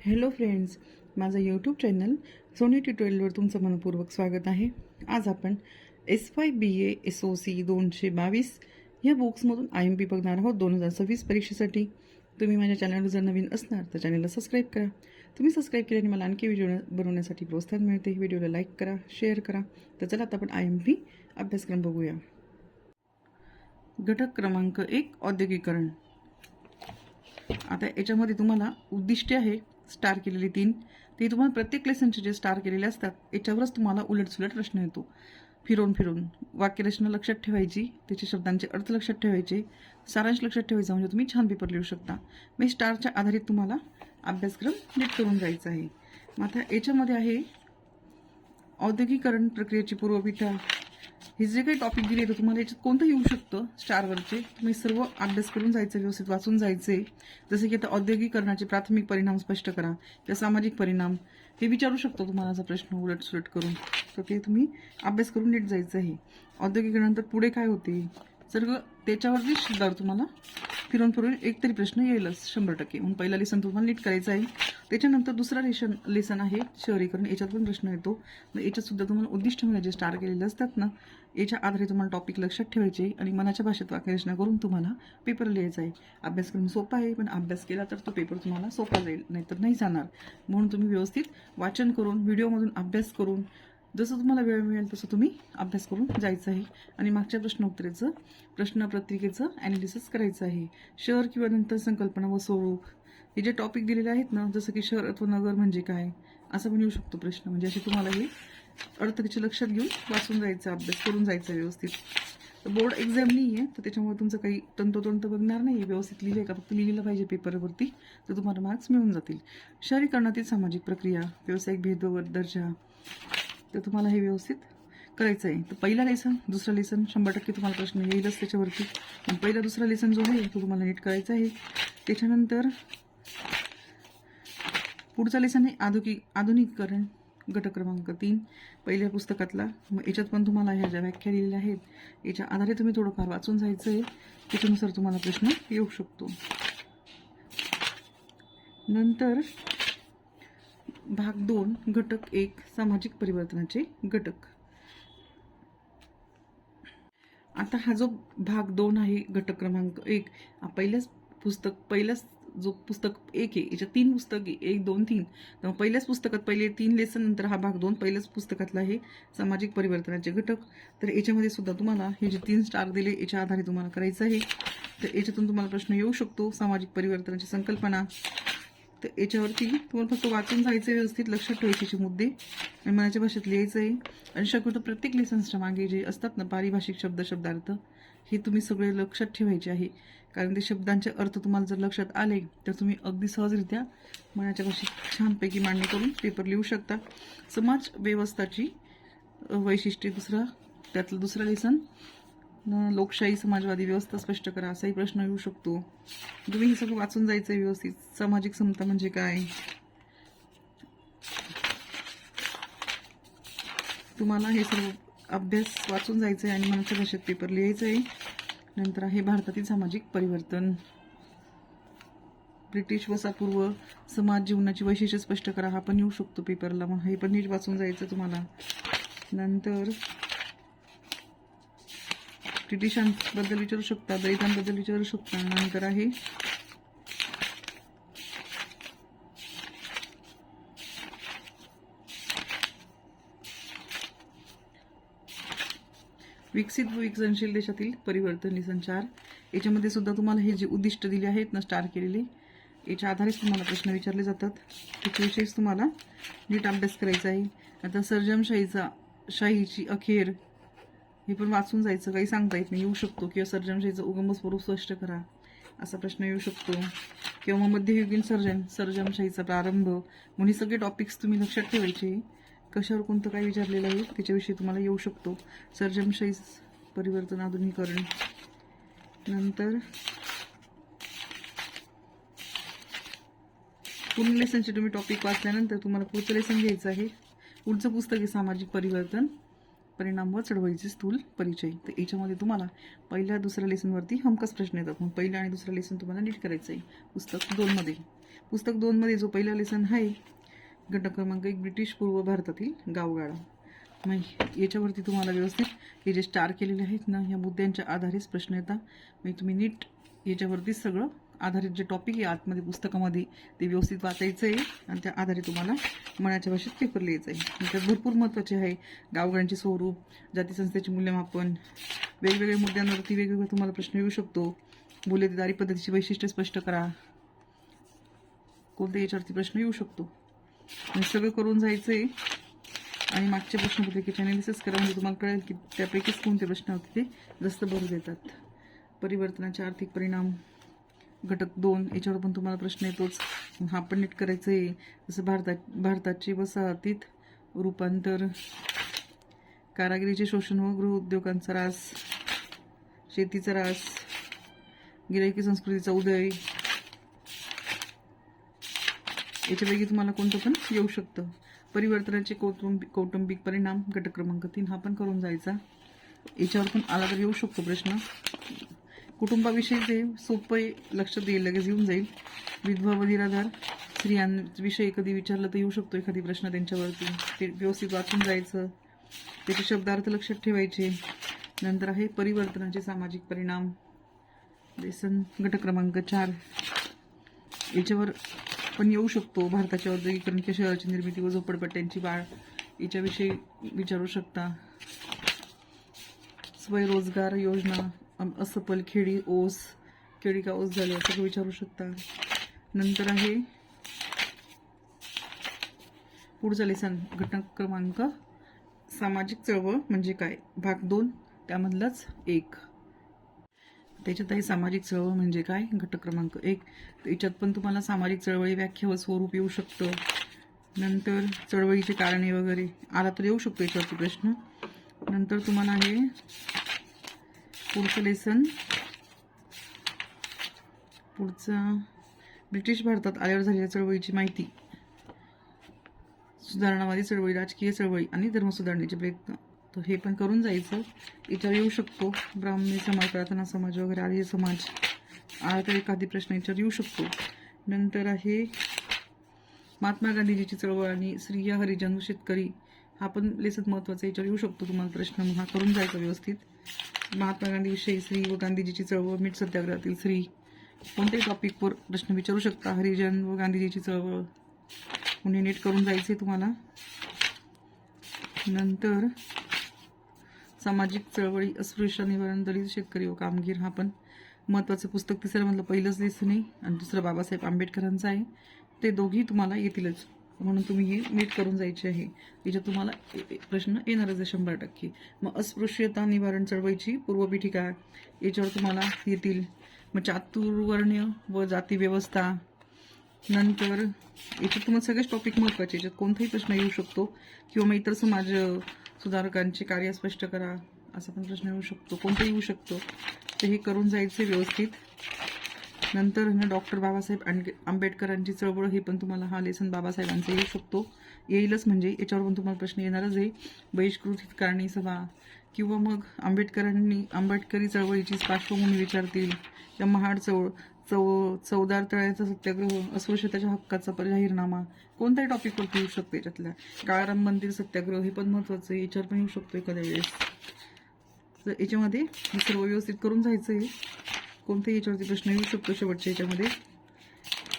Hello friends, माझं YouTube channel Sony ट्युटोरियलवर तुमचं मनपूर्वक स्वागत आहे. आज आपण SY BA SOC 222 या बुक्समधून IMP बघणार आहोत 2026 परीक्षेसाठी. तुम्ही माझ्या चॅनलवर जर नवीन असणार तर चॅनलला सबस्क्राईब करा. तुम्ही सबस्क्राईब केल्याने मला आणखी व्हिडिओ बनवण्यासाठी प्रोत्साहन मिळते. व्हिडिओला लाईक करा, शेअर करा. तर चला आता आपण IMP अभ्यासक्रम बघूया. घटक क्रमांक 1 औद्योगिकरण. आता याच्यामध्ये तुम्हाला उद्दिष्टे आहे स्टार केलेली 3. ते तुम्हाला प्रत्येक लेसनचे जे स्टार केलेले असतात याच्यावरच तुम्हाला उलटसुलट प्रश्न येतो. फिरून फिरून वाक्यरचना लक्षात ठेवायची, त्याचे शब्दांचे अर्थ लक्षात ठेवायचे, सारांश लक्षात ठेवायचा, म्हणजे तुम्ही छान पेपर लिहू शकता. मग स्टारच्या आधारित तुम्हाला अभ्यासक्रम नीट करून जायचा आहे. मग आता याच्यामध्ये आहे औद्योगिकरण प्रक्रियेची पूर्वपीठा. हे जे काही टॉपिक दिले तर तुम्हाला याच्यात कोणतं येऊ शकतं स्टारवरचे, तुम्ही सर्व अभ्यास करून जायचं, व्यवस्थित वाचून जायचे. जसे की आता औद्योगिकरणाचे प्राथमिक परिणाम स्पष्ट करा किंवा सामाजिक परिणाम हे विचारू शकतो तुम्हाला जर प्रश्न उलटसुलट करून. तर ते तुम्ही अभ्यास करून नीट जायचं आहे. औद्योगिकरणानंतर पुढे काय होते सगळं त्याच्यावरती शिकणार तुम्हाला फिरून फिरून एक तरी प्रश्न येईलच 100%. म्हणून पहिला लेसन तुम्हाला नीट करायचा आहे. त्याच्यानंतर दुसरा लेसन आहे शहरीकरण. याच्यात पण प्रश्न येतो. मग याच्यात सुद्धा तुम्हाला उद्दिष्टामध्ये जे स्टार केलेले असतात ना, याच्या आधारे तुम्हाला टॉपिक लक्षात ठेवायचे आणि मनाच्या भाषेत वाक्यरचना करून तुम्हाला पेपर लिहायचा आहे. अभ्यासक्रम सोपा आहे, पण अभ्यास केला तर तो पेपर तुम्हाला सोपा जाईल, नाहीतर नाही जाणार. म्हणून तुम्ही व्यवस्थित वाचन करून व्हिडिओमधून अभ्यास करून जसं तुम्हाला वेळ मिळेल तसं तुम्ही अभ्यास करून जायचं आहे. आणि मागच्या प्रश्नोत्तरेचं प्रश्नपत्रिकेचं ॲनालिसिस करायचं आहे. शहर किंवा नंतर संकल्पना व स्वरूप हे जे टॉपिक दिलेले आहेत ना, जसं की शहर अथवा नगर म्हणजे काय असं पण येऊ शकतो प्रश्न. म्हणजे असे तुम्हाला हे अर्थ त्याचे लक्षात घेऊन वाचून जायचं, अभ्यास करून जायचं व्यवस्थित. तर बोर्ड एक्झाम नाही आहे, तर त्याच्यामुळे तुमचं काही तंतोतंत बघणार नाही. व्यवस्थित लिहिले का फक्त लिहिलेलं पाहिजे पेपरवरती, तर तुम्हाला मार्क्स मिळून जातील. शहरीकरणातील सामाजिक प्रक्रिया, व्यावसायिक भेदभाव दर्जा, तर तुम्हाला हे व्यवस्थित करायचं आहे. तर पहिला लेसन दुसरा लेसन 100% तुम्हाला प्रश्न येईलच त्याच्यावरती. पण पहिला दुसरा लेसन जो आहे तो तुम्हाला नीट करायचा आहे. त्याच्यानंतर पुढचा लेसन आहे आधुनिकीकरण घटक क्रमांक 3 पहिल्या पुस्तकातला. मग याच्यात पण तुम्हाला ह्या ज्या व्याख्या दिलेल्या आहेत याच्या आधारे तुम्ही थोडंफार वाचून जायचं आहे. त्याच्यानुसार तुम्हाला प्रश्न येऊ शकतो. नंतर भाग 2 घटक 1 सामाजिक परिवर्तनाचे घटक. आता हा जो भाग 2 आहे घटक क्रमांक 1, पहिल्याच जो पुस्तक 1 आहे याच्यात 3 पुस्तक आहे, 1, 2, 3. तर पहिल्याच पुस्तकात पहिले 3 लेसन, नंतर हा भाग 2 पहिल्याच पुस्तकातला आहे सामाजिक परिवर्तनाचे घटक. तर याच्यामध्ये सुद्धा तुम्हाला हे जे 3 स्टार दिले याच्या आधारे तुम्हाला करायचं आहे. तर याच्यातून तुम्हाला प्रश्न येऊ शकतो. सामाजिक परिवर्तनाची संकल्पना, तर याच्यावरती तुम्हाला फक्त वाचून जायचं, व्यवस्थित लक्षात ठेवायचे मुद्दे आणि मनाच्या भाषेत लिहायचं आहे. आणि शक्यतो प्रत्येक लेसन्सच्या मागे जे असतात ना पारिभाषिक शब्दार्थ हे तुम्ही सगळे लक्षात ठेवायचे आहे. कारण ते शब्दांचे अर्थ तुम्हाला जर लक्षात आले तर तुम्ही अगदी सहजरित्या मनाच्या भाषेत छानपैकी मांडणी करून पेपर लिहू शकता. समाज व्यवस्थाची वैशिष्ट्ये त्यातलं दुसरं लेसन लोकशाही समाजवादी व्यवस्था स्पष्ट करा असाही प्रश्न येऊ शकतो. तुम्ही हे सगळं वाचून जायचं व्यवस्थित. सामाजिक समता म्हणजे काय तुम्हाला हे सर्व अभ्यास वाचून जायचं आहे आणि मनाच्या भाषेत पेपर लिहायचं आहे. नंतर आहे भारतातील सामाजिक परिवर्तन, ब्रिटिश वसापूर्व समाज जीवनाची वैशिष्ट्ये स्पष्ट करा हा पण येऊ शकतो पेपरला. मग हे पण नीट वाचून जायचं तुम्हाला. नंतर ब्रिटिशांबद्दल विचारू शकता, दलितांबद्दल विचारू शकता. नंतर आहे विकसित व विकसनशील देशातील परिवर्तन लेसन 4. याच्यामध्ये सुद्धा तुम्हाला हे जे उद्दिष्ट दिले आहेत ना स्टार केलेले याच्या आधारेच तुम्हाला प्रश्न विचारले जातात. त्याच्याविषयीच तुम्हाला नीट अभ्यास करायचा आहे. आता सर्जनशाहीची अखेर हे पण वाचून जायचं, काही सांगता येत नाही, येऊ शकतो. किंवा सर्जनशाहीचं उगम स्वरूप स्पष्ट करा असा प्रश्न येऊ शकतो. किंवा मग मध्ययुगीन सर्जनशाहीचा प्रारंभ. म्हणून हे सगळे टॉपिक्स तुम्ही लक्षात ठेवायचे. कशावर कोणतं काय विचारलेलं आहे त्याच्याविषयी तुम्हाला येऊ शकतो. सर्जनशाही परिवर्तन आधुनिकीकरण. नंतर पूर्ण लेसनचे तुम्ही टॉपिक वाचल्यानंतर तुम्हाला पुढचं लेसन घ्यायचं आहे. पुढचं पुस्तक आहे सामाजिक परिवर्तन. परिणाम व चळवळीचे स्थूल परिचय. तर याच्यामध्ये तुम्हाला पहिल्या दुसऱ्या लेसनवरती हमखास प्रश्न येतात. मग पहिल्या आणि दुसरा लेसन तुम्हाला नीट करायचं आहे पुस्तक 2मध्ये. पुस्तक 2मध्ये जो पहिला लेसन आहे घटक क्रमांक 1 ब्रिटिश पूर्व भारतातील गावगाडा. मग याच्यावरती तुम्हाला व्यवस्थित हे जे स्टार केलेले आहेत ना, ह्या मुद्द्यांच्या आधारेच प्रश्न येतात. मग तुम्ही नीट याच्यावरतीच सगळं आधारित जे टॉपिक आहे आतमध्ये पुस्तकामध्ये ते व्यवस्थित वाचायचं आहे आणि त्या आधारे तुम्हाला मनाच्या भाषेत पेपर लिहायचं आहे. त्यात भरपूर महत्त्वाचे आहे गावगाड्यांचे स्वरूप, जातीसंस्थेचे मूल्यमापन, वेगवेगळ्या मुद्द्यांवरती वेगवेगळा तुम्हाला प्रश्न येऊ शकतो. मूल्यदेदारी पद्धतीची वैशिष्ट्ये स्पष्ट करा, कोणत्या याच्यावरती प्रश्न येऊ शकतो. हे सगळं करून जायचं आहे आणि मागच्या प्रश्नपत्रिकेचे अनालिसिस करा म्हणजे तुम्हाला कळेल की त्यापैकीच कोणते प्रश्न होते ते जास्त भर देतात. परिवर्तनाचे आर्थिक परिणाम घटक 2 याच्यावर पण तुम्हाला प्रश्न येतोच. हा पण नीट करायचं आहे. जसं भारताचे वसाहतीत रूपांतर, कारागिरीचे शोषण व गृहउद्योगांचा ऱ्हास, शेतीचा ऱ्हास, गिरायकी संस्कृतीचा उदय, याच्यापैकी तुम्हाला कोणतं पण येऊ शकतं. परिवर्तनाचे कौटुंबिक परिणाम घटक क्रमांक 3 हा पण करून जायचा. याच्यावर पण आला तर येऊ शकतो प्रश्न. कुटुंबाविषयीचे सोपे लक्षात येईल, लगेच येऊन जाईल. विधवा व निराधार स्त्रियांविषयी कधी विचारलं तर येऊ शकतो एखादी प्रश्न त्यांच्यावरती. ते व्यवस्थित वाचून जायचं, त्याचे शब्दार्थ लक्षात ठेवायचे. नंतर आहे परिवर्तनाचे सामाजिक परिणाम, लेसन घटक क्रमांक 4 याच्यावर पण येऊ शकतो. भारताचे औद्योगिकरण किंवा शहराची निर्मिती व झोपडपट्ट्यांची वाढ याच्याविषयी विचारू शकता. स्वयंरोजगार योजना, असफल खेडी का ओस झाले असं विचारू शकता. नंतर आहे पुढचा लेसन घटक क्रमांक सामाजिक चळवळ म्हणजे काय, भाग 2 त्यामधलाच 1. त्याच्यात आहे सामाजिक चळवळ म्हणजे काय घटक क्रमांक 1. याच्यात पण तुम्हाला सामाजिक चळवळी व्याख्या व स्वरूप येऊ शकतं. नंतर चळवळीचे कारणे वगैरे आला तर येऊ शकतो याच्यावरती प्रश्न. नंतर तुम्हाला आहे पुढचं लेसन, पुढचा ब्रिटिश भारतात आल्यावर झालेल्या चळवळीची माहिती, सुधारणावादी चळवळी, राजकीय चळवळी आणि धर्मसुधारणेचे प्रयत्न. तर हे पण करून जायचं. याच्यावर येऊ शकतो ब्राह्मणी समाज, प्रार्थना समाज वगैरे आर्य समाज आला तर एखादी प्रश्न याच्यावर येऊ शकतो. नंतर आहे महात्मा गांधीजीची चळवळ आणि स्त्रिया, हरिजन व शेतकरी हा पण लेसन महत्त्वाचा याच्यावर येऊ शकतो तुम्हाला प्रश्न. मग हा करून जायचा व्यवस्थित. महात्मा गांधीविषयी स्त्री व गांधीजीची चळवळ, मीठ सत्याग्रहातील स्त्री, कोणत्याही टॉपिकवर प्रश्न विचारू शकता. हरिजन व गांधीजीची चळवळ पुणे नीट करून जायचे तुम्हाला. नंतर सामाजिक चळवळी, अस्पृश्य निवारण, दलित, शेतकरी व कामगिर हा पण महत्त्वाचं पुस्तक. तिसरं पहिलंच लेसन आहे आणि दुसरं बाबासाहेब आंबेडकरांचं आहे. ते दोघी तुम्हाला येतीलच म्हणून तुम्ही हे नीट करून जायचे आहे. याच्यात तुम्हाला प्रश्न येणारच आहे 100%. मग अस्पृश्यता निवारण चळवळीची पूर्वपीठिका याच्यावर तुम्हाला येतील. मग चातुर्वर्ण्य व जाती व्यवस्था. नंतर याच्यात तुम्हाला सगळेच टॉपिक महत्त्वाचे, याच्यात कोणताही प्रश्न येऊ शकतो. किंवा मग इतर समाज सुधारकांचे कार्य स्पष्ट करा असा पण प्रश्न येऊ शकतो, कोणताही येऊ शकतो. तर हे करून जायचे व्यवस्थित. नंतर डॉक्टर बाबासाहेब आंबेडकरांची चळवळ हे पण तुम्हाला हा लेसन बाबासाहेबांचा येऊ शकतो, येईलच म्हणजे याच्यावर पण तुम्हाला प्रश्न येणारच आहे. बहिष्कृत हितकारणी सभा किंवा मग आंबेडकरी चळवळीची पार्श्वभूमी विचारतील. त्या महाड चौदार तळ्याचा सत्याग्रह, अस्पृश्यतेच्या हक्काचा जाहीरनामा, कोणत्याही टॉपिकवरती येऊ शकतो. याच्यातल्या काळाराम मंदिर सत्याग्रह हे पण महत्त्वाचं आहे, याच्यावर पण येऊ शकतो एखाद्या वेळेस. तर याच्यामध्ये हे सर्व व्यवस्थित करून जायचं आहे. कोणत्याही याच्यावरती प्रश्न येऊ शकतो शेवटच्या याच्यामध्ये.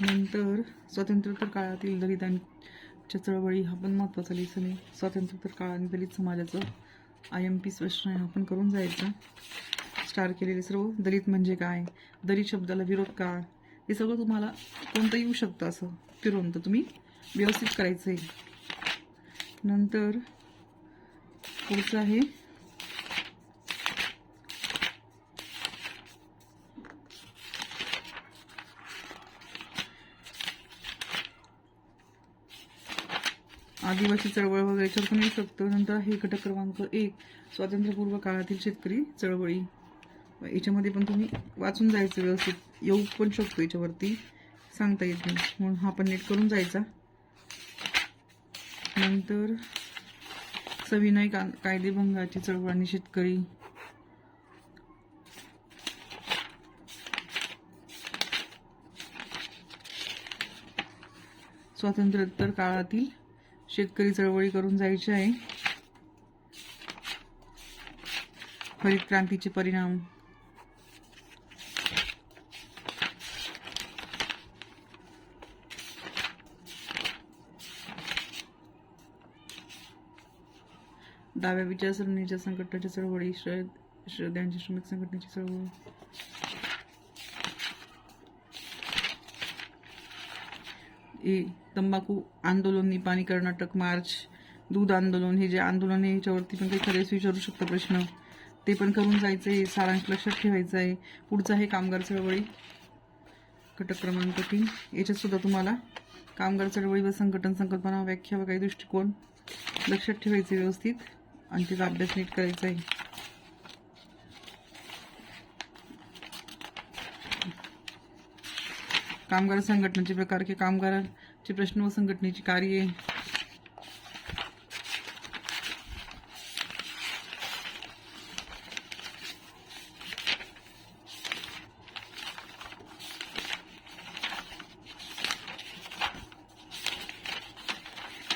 नंतर स्वातंत्र्योत्तर काळातील दलितांच्या चळवळी हा पण महत्त्वाचा लेसन आहे. स्वातंत्र्योत्तर काळ आणि दलित समाजाचं IMP प्रश्न आहे, हा पण करून जायचा. स्टार केलेले सर्व. दलित म्हणजे काय, दलित शब्दाला विरोध का, हे सगळं तुम्हाला कोणतं येऊ शकतं असं फिरून, तर तुम्ही व्यवस्थित करायचं आहे. नंतर पुढचं आहे आदिवासी चळवळ वगैरे याच्यावर पण येऊ शकतं. नंतर आहे घटक क्रमांक 1 स्वातंत्र्यपूर्व काळातील शेतकरी चळवळी. याच्यामध्ये पण तुम्ही वाचून जायचं व्यवस्थित, येऊ पण शकतो याच्यावरती, सांगता येत नाही म्हणून हा पण नीट करून जायचा. नंतर सविनय कायदेभंगाची चळवळ आणि शेतकरी, स्वातंत्र्योत्तर काळातील शेतकरी चळवळी करून जायचे आहे, हरित क्रांतीचे परिणाम, डाव्या विचारसरणीच्या संघटनाच्या चळवळी, श्रद्धांची श्रमिक संघटनेची चळवळ, तंबाखू आंदोलन, निपाणी कर्नाटक मार्च, दूध आंदोलन, हे जे आंदोलन आहे याच्यावरती पण काही खरेच विचारू शकतो प्रश्न, ते पण करून जायचं आहे, सारांश लक्षात ठेवायचं आहे. पुढचं आहे कामगार चळवळी, घटक क्रमांक 3. याच्यात सुद्धा तुम्हाला कामगार चळवळी व संघटन, संकल्पना, व्याख्या व काही दृष्टिकोन लक्षात ठेवायचे व्यवस्थित आणि त्याचा अभ्यास नीट करायचा आहे. कामगार संघटनेचे प्रकार, की कामगारांचे प्रश्न व संघटनेची कार्ये,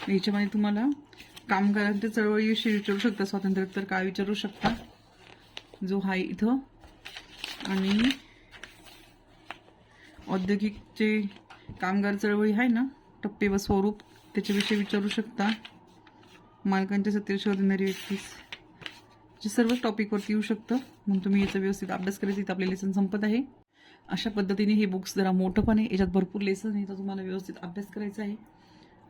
याच्यामध्ये तुम्हाला कामगारांच्या चळवळीविषयी विचारू शकता, स्वातंत्र्योत्तर काळ विचारू शकता जो आहे इथं, आणि औद्योगिकचे कामगार चळवळी आहे ना, टप्पे व स्वरूप, त्याच्याविषयी विचारू शकता. मालकांच्या सत्तेवर शोध देणारी व्यक्ती, जे सर्व टॉपिकवरती येऊ शकतं. म्हणून तुम्ही याचा व्यवस्थित अभ्यास करायचा. इथं आपले लेसन संपत आहे. अशा पद्धतीने हे बुक्स जरा मोठं पण आहे, याच्यात भरपूर लेसन आहे, तर तुम्हाला व्यवस्थित अभ्यास करायचा आहे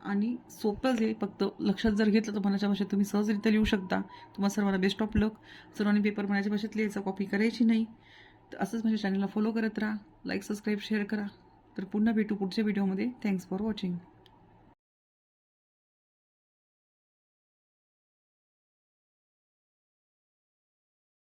आणि सोपंच आहे. फक्त लक्षात जर घेतलं तर मनाच्या भाषेत तुम्ही सहजरित्या लिहू शकता. तुम्हाला सर्वांना बेस्ट ऑफ लक. सर्वांनी पेपर मनाच्या भाषेत लिहायचा, कॉपी करायची नाही. तर असंच माझ्या चॅनलला फॉलो करत राहा, लाईक सबस्क्राईब शेअर करा. तर पुन्हा भेटू पुढच्या व्हिडिओमध्ये. Thanks for watching.